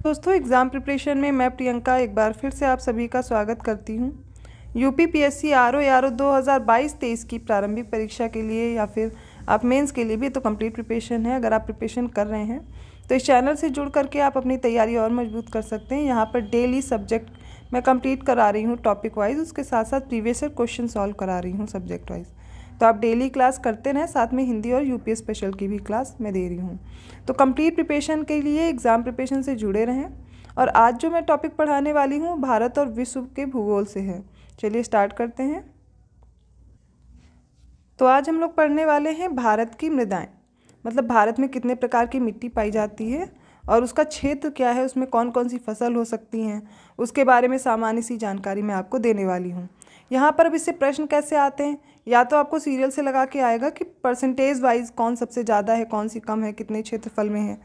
दोस्तों, exam preparation में मैं प्रियंका एक बार फिर से आप सभी का स्वागत करती हूँ। यूपीपीएससी आरओ 2022-23 की प्रारंभिक परीक्षा के लिए या फिर आप मेंस के लिए भी तो कंप्लीट प्रिपरेशन है। अगर आप प्रिपरेशन कर रहे हैं तो इस चैनल से जुड़ करके आप अपनी तैयारी और मजबूत कर सकते हैं। यहाँ पर डेली सब्जेक्ट मैं कंप्लीट करा रही हूँ टॉपिक वाइज, उसके साथ साथ प्रीवियस ईयर क्वेश्चन सॉल्व करा रही हूँ सब्जेक्ट वाइज। तो आप डेली क्लास करते रहें, साथ में हिंदी और यूपीएस स्पेशल की भी क्लास मैं दे रही हूँ। तो कंप्लीट प्रिपरेशन के लिए एग्ज़ाम प्रिपरेशन से जुड़े रहें। और आज जो मैं टॉपिक पढ़ाने वाली हूँ भारत और विश्व के भूगोल से है। चलिए स्टार्ट करते हैं। तो आज हम लोग पढ़ने वाले हैं भारत की मृदाएं, मतलब भारत में कितने प्रकार की मिट्टी पाई जाती है और उसका क्षेत्र क्या है, उसमें कौन कौन सी फसल हो सकती हैं, उसके बारे में सामान्य सी जानकारी मैं आपको देने वाली हूँ। यहाँ पर अब इससे प्रश्न कैसे आते हैं, या तो आपको सीरियल से लगा के आएगा कि परसेंटेज वाइज कौन सबसे ज़्यादा है, कौन सी कम है, कितने क्षेत्रफल में है,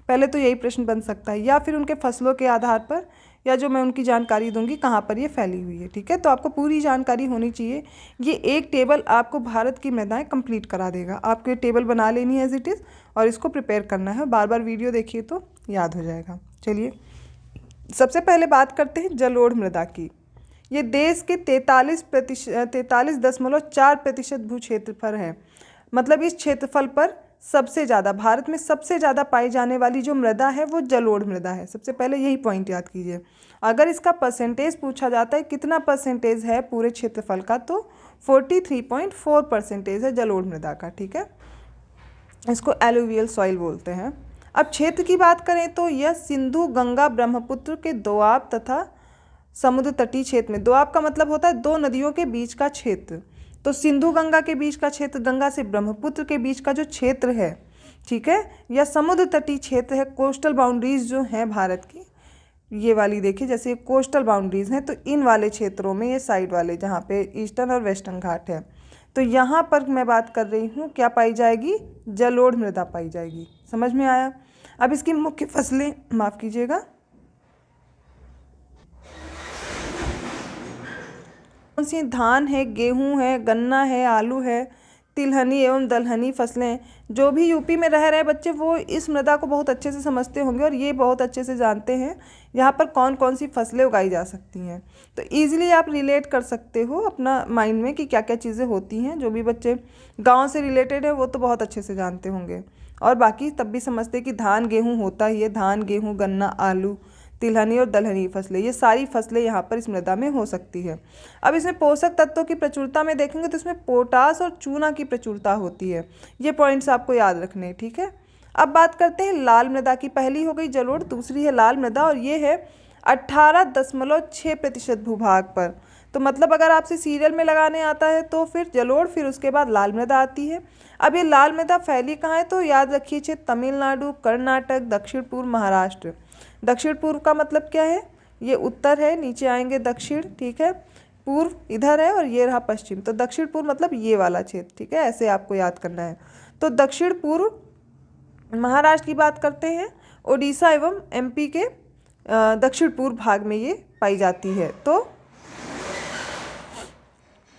पहले तो यही प्रश्न बन सकता है, या फिर उनके फसलों के आधार पर, या जो मैं उनकी जानकारी दूंगी कहाँ पर ये फैली हुई है। ठीक है, तो आपको पूरी जानकारी होनी चाहिए। ये एक टेबल आपको भारत की मृदाएं कंप्लीट करा देगा। आपको ये टेबल बना लेनी है एज इट इज़ और इसको प्रिपेयर करना है। बार बार वीडियो देखिए तो याद हो जाएगा। चलिए सबसे पहले बात करते हैं जलोढ़ मृदा की। ये देश के 43.4% भू क्षेत्रफल है। मतलब इस क्षेत्रफल पर सबसे ज़्यादा, भारत में सबसे ज़्यादा पाई जाने वाली जो मृदा है वो जलोढ़ मृदा है। सबसे पहले यही पॉइंट याद कीजिए। अगर इसका परसेंटेज पूछा जाता है कितना परसेंटेज है पूरे क्षेत्रफल का, तो 43.4% है जलोढ़ मृदा का। ठीक है, इसको एलुवियल सॉइल बोलते हैं। अब क्षेत्र की बात करें तो यह सिंधु गंगा ब्रह्मपुत्र के दोआब तथा समुद्र तटीय क्षेत्र में, दोआब का मतलब होता है दो नदियों के बीच का क्षेत्र, तो सिंधु गंगा के बीच का क्षेत्र, गंगा से ब्रह्मपुत्र के बीच का जो क्षेत्र है, ठीक है, या समुद्र तटीय क्षेत्र है। कोस्टल बाउंड्रीज जो हैं भारत की, ये वाली देखिए, जैसे कोस्टल बाउंड्रीज हैं, तो इन वाले क्षेत्रों में, ये साइड वाले जहाँ पे ईस्टर्न और वेस्टर्न घाट है, तो यहाँ पर मैं बात कर रही हूँ क्या पाई जाएगी, जलोढ़ मृदा पाई जाएगी। समझ में आया। अब इसकी मुख्य फसलें, माफ़ कीजिएगा, कौन सी, धान है, गेहूं है, गन्ना है, आलू है, तिलहनी एवं दलहनी फसलें। जो भी यूपी में रह रहे बच्चे वो इस मृदा को बहुत अच्छे से समझते होंगे और ये बहुत अच्छे से जानते हैं यहाँ पर कौन कौन सी फसलें उगाई जा सकती हैं। तो ईजिली आप रिलेट कर सकते हो अपना माइंड में कि क्या क्या चीज़ें होती हैं। जो भी बच्चे गाँव से रिलेटेड है वो तो बहुत अच्छे से जानते होंगे, और बाकी तब भी समझते कि धान गेहूँ होता ही है। धान, गेहूँ, गन्ना, आलू, तिलहनी और दलहनी फसलें, ये सारी फसलें यहाँ पर इस मृदा में हो सकती है। अब इसमें पोषक तत्वों की प्रचुरता में देखेंगे तो इसमें पोटास और चूना की प्रचुरता होती है। ये पॉइंट्स आपको याद रखने हैं। ठीक है, अब बात करते हैं लाल मृदा की। पहली हो गई जलोढ़, दूसरी है लाल मृदा, और ये है 18.6% भूभाग पर। तो मतलब अगर आपसे सीरियल में लगाने आता है तो फिर जलोढ़, फिर उसके बाद लाल मृदा आती है। अब ये लाल मृदा फैली कहाँ है, तो याद रखिए क्षेत्र तमिलनाडु, कर्नाटक, दक्षिण पूर्व महाराष्ट्र। दक्षिण पूर्व का मतलब क्या है, ये उत्तर है, नीचे आएंगे दक्षिण, ठीक है, पूर्व इधर है और ये रहा पश्चिम, तो दक्षिण पूर्व मतलब ये वाला क्षेत्र। ठीक है, ऐसे आपको याद करना है। तो दक्षिण पूर्व महाराष्ट्र की बात करते हैं, उड़ीसा एवं एमपी के दक्षिण पूर्व भाग में ये पाई जाती है। तो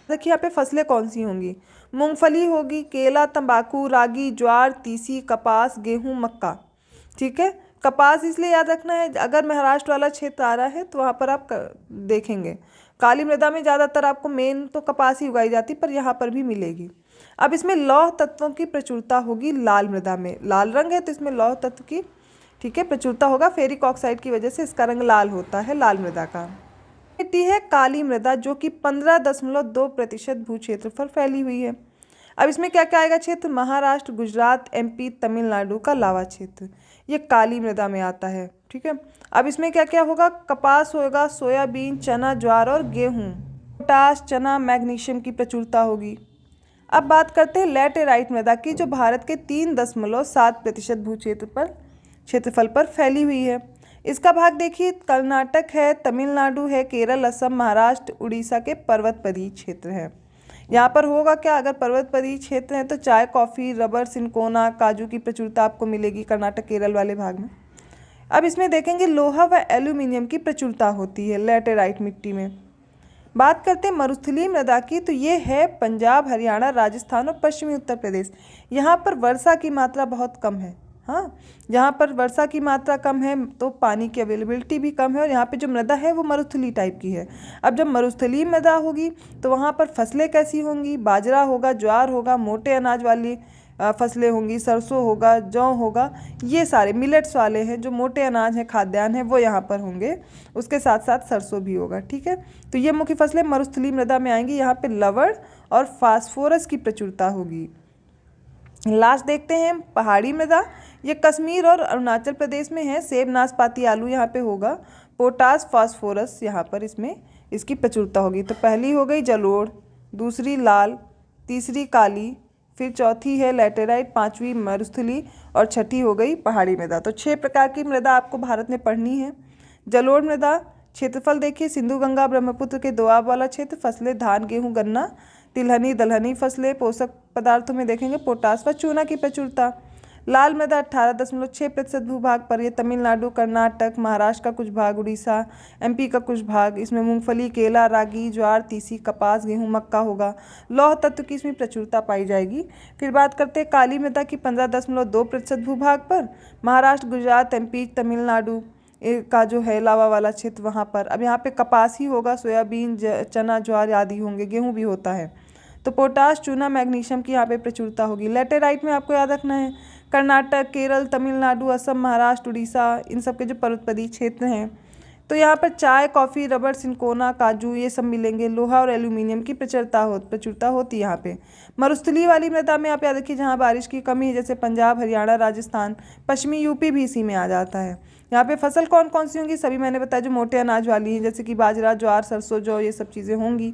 देखिए यहाँ पे फसलें कौन सी होंगी, मूंगफली होगी, केला, तंबाकू, रागी, ज्वार, तीसी, कपास, गेहूँ, मक्का। ठीक है, कपास इसलिए याद रखना है, अगर महाराष्ट्र वाला क्षेत्र आ रहा है तो वहाँ पर आप देखेंगे काली मृदा में ज़्यादातर आपको मेन तो कपास ही उगाई जाती, पर यहाँ पर भी मिलेगी। अब इसमें लौह तत्वों की प्रचुरता होगी लाल मृदा में, लाल रंग है तो इसमें लौह तत्व की, ठीक है, प्रचुरता होगा। फेरिक ऑक्साइड की वजह से इसका रंग लाल होता है लाल मृदा का। मिट्टी है काली मृदा, जो कि 15.2% भू क्षेत्रफल फैली हुई है। अब इसमें क्या क्या आएगा क्षेत्र, महाराष्ट्र, गुजरात, एमपी, तमिलनाडु का लावा क्षेत्र, ये काली मृदा में आता है। ठीक है, अब इसमें क्या क्या होगा, कपास होगा, सोयाबीन, चना, ज्वार और गेहूँ, पोटाश, चना, मैग्नीशियम की प्रचुरता होगी। अब बात करते हैं लैटेराइट मृदा की, जो भारत के 3.7% भू क्षेत्रफल पर फैली हुई है। इसका भाग देखिए, कर्नाटक है, तमिलनाडु है, केरल, असम, महाराष्ट्र, उड़ीसा के पर्वतपरीय क्षेत्र हैं। यहाँ पर होगा क्या, अगर पर्वतपरीय क्षेत्र है तो चाय, कॉफ़ी, रबर, सिनकोना, काजू की प्रचुरता आपको मिलेगी कर्नाटक केरल वाले भाग में। अब इसमें देखेंगे लोहा व एल्यूमिनियम की प्रचुरता होती है लैटेराइट मिट्टी में। बात करते हैं मरुस्थलीय मृदा की, तो ये है पंजाब, हरियाणा, राजस्थान और पश्चिमी उत्तर प्रदेश। यहाँ पर वर्षा की मात्रा बहुत कम है। हाँ, जहाँ पर वर्षा की मात्रा कम है तो पानी की अवेलेबिलिटी भी कम है, और यहाँ पे जो मृदा है वो मरुस्थलीय टाइप की है। अब जब मरुस्थलीय मृदा होगी तो वहाँ पर फसलें कैसी होंगी? बाजरा होगा, ज्वार होगा, मोटे अनाज वाली फसलें होंगी, सरसों होगा, जौ होगा, ये सारे मिलेट्स वाले हैं जो मोटे अनाज हैं, खाद्यान्न है, वो यहाँ पर होंगे। उसके साथ साथ सरसों भी होगा। ठीक है, तो ये मुख्य फसलें मरुस्थलीय मृदा में आएंगी। यहाँ पे लवण और फास्फोरस की प्रचुरता होगी। लास्ट देखते हैं पहाड़ी मृदा। ये कश्मीर और अरुणाचल प्रदेश में है। सेब, नाशपाती, आलू यहाँ पे होगा। पोटास, फास्फोरस यहाँ पर इसमें इसकी प्रचुरता होगी। तो पहली हो गई जलोढ़, दूसरी लाल, तीसरी काली, फिर चौथी है लैटेराइट, पांचवी मरुस्थलीय और छठी हो गई पहाड़ी मृदा। तो 6 प्रकार की मृदा आपको भारत में पढ़नी है। जलोढ़ मृदा, क्षेत्रफल देखिए सिंधु गंगा ब्रह्मपुत्र के दोआब वाला क्षेत्र, फसलें धान, गेहूँ, गन्ना, तिलहनी, दलहनी फसलें। पोषक पदार्थों में देखेंगे पोटास व चूना की प्रचुरता। लाल मृदा 18.6% भूभाग पर, ये तमिलनाडु, कर्नाटक, महाराष्ट्र का कुछ भाग, उड़ीसा, एमपी का कुछ भाग। इसमें मूंगफली, केला, रागी, ज्वार, तीसी, कपास, गेहूं, मक्का होगा। लौह तत्व की इसमें प्रचुरता पाई जाएगी। फिर बात करते हैं काली मृदा की 15.2% भूभाग पर, महाराष्ट्र, गुजरात, एमपी, तमिलनाडु का जो है लावा वाला क्षेत्र वहाँ पर। अब यहाँ पे कपास ही होगा, सोयाबीन, चना, ज्वार आदि होंगे, गेहूँ भी होता है। तो पोटाश, चूना, मैग्नीशियम की यहाँ पे प्रचुरता होगी। लैटेराइट में आपको याद रखना है कर्नाटक, केरल, तमिलनाडु, असम, महाराष्ट्र, उड़ीसा, इन सब के जो पर्वतप्रदेश क्षेत्र हैं। तो यहाँ पर चाय, कॉफ़ी, रबड़, सिंकोना, काजू, ये सब मिलेंगे। लोहा और एल्यूमिनियम की प्रचुरता होती है यहाँ पे। मरुस्थलीय वाली मृदा में आप याद रखिए जहाँ बारिश की कमी है, जैसे पंजाब, हरियाणा, राजस्थान, पश्चिमी यूपी भी इसी में आ जाता है। यहाँ पे फसल कौन कौन सी होंगी? सभी मैंने बताया जो मोटे अनाज वाली हैं, जैसे कि बाजरा, ज्वार, सरसों, जौ, ये सब चीज़ें होंगी।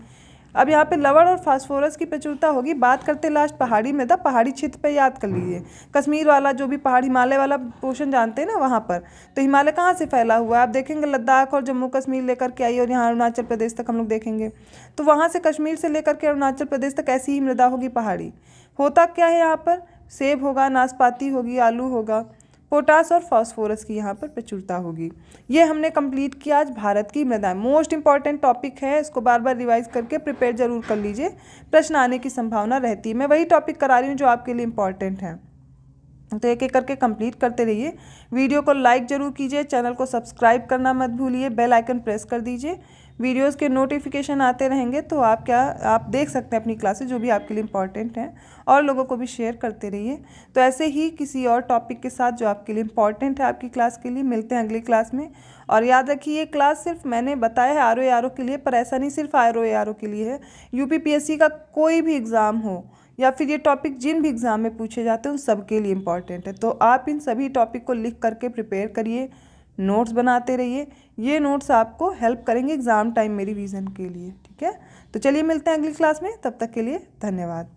अब यहाँ पे लवण और फास्फोरस की प्रचुरता होगी। बात करते लास्ट पहाड़ी मृदा, पहाड़ी क्षेत्र पे याद कर लीजिए कश्मीर वाला जो भी पहाड़, हिमालय वाला पोर्शन जानते हैं ना वहाँ पर। तो हिमालय कहाँ से फैला हुआ है? आप देखेंगे लद्दाख और जम्मू कश्मीर लेकर के आइए, और यहाँ अरुणाचल प्रदेश तक हम लोग देखेंगे। तो वहाँ से कश्मीर से लेकर के अरुणाचल प्रदेश तक ऐसी ही मृदा होगी पहाड़ी। होता क्या है यहाँ पर? सेब होगा, नाशपाती होगी, आलू होगा, पोटास और फास्फोरस की यहाँ पर प्रचुरता होगी। ये हमने कंप्लीट किया आज भारत की मृदाएं। मोस्ट इंपॉर्टेंट टॉपिक है, इसको बार बार रिवाइज करके प्रिपेयर जरूर कर लीजिए, प्रश्न आने की संभावना रहती है। मैं वही टॉपिक करा रही हूँ जो आपके लिए इंपॉर्टेंट है। तो एक एक करके कंप्लीट करते रहिए। वीडियो को लाइक जरूर कीजिए, चैनल को सब्सक्राइब करना मत भूलिए, बेल आइकन प्रेस कर दीजिए। वीडियोस के नोटिफिकेशन आते रहेंगे तो आप देख सकते हैं अपनी क्लासेस जो भी आपके लिए इंपॉर्टेंट हैं, और लोगों को भी शेयर करते रहिए। तो ऐसे ही किसी और टॉपिक के साथ जो आपके लिए इंपॉर्टेंट है आपकी क्लास के लिए, मिलते हैं अगली क्लास में। और याद रखिए ये क्लास सिर्फ मैंने बताया है आर के लिए, पर ऐसा नहीं सिर्फ आर के लिए है। यूपीपीएससी का कोई भी एग्ज़ाम हो या फिर ये टॉपिक जिन भी एग्ज़ाम में पूछे जाते हैं उन सब के लिए इंपॉर्टेंट है। तो आप इन सभी टॉपिक को लिख करके प्रिपेयर करिए, नोट्स बनाते रहिए। ये नोट्स आपको हेल्प करेंगे एग्ज़ाम टाइम में रिवीजन के लिए। ठीक है, तो चलिए मिलते हैं अगली क्लास में, तब तक के लिए धन्यवाद।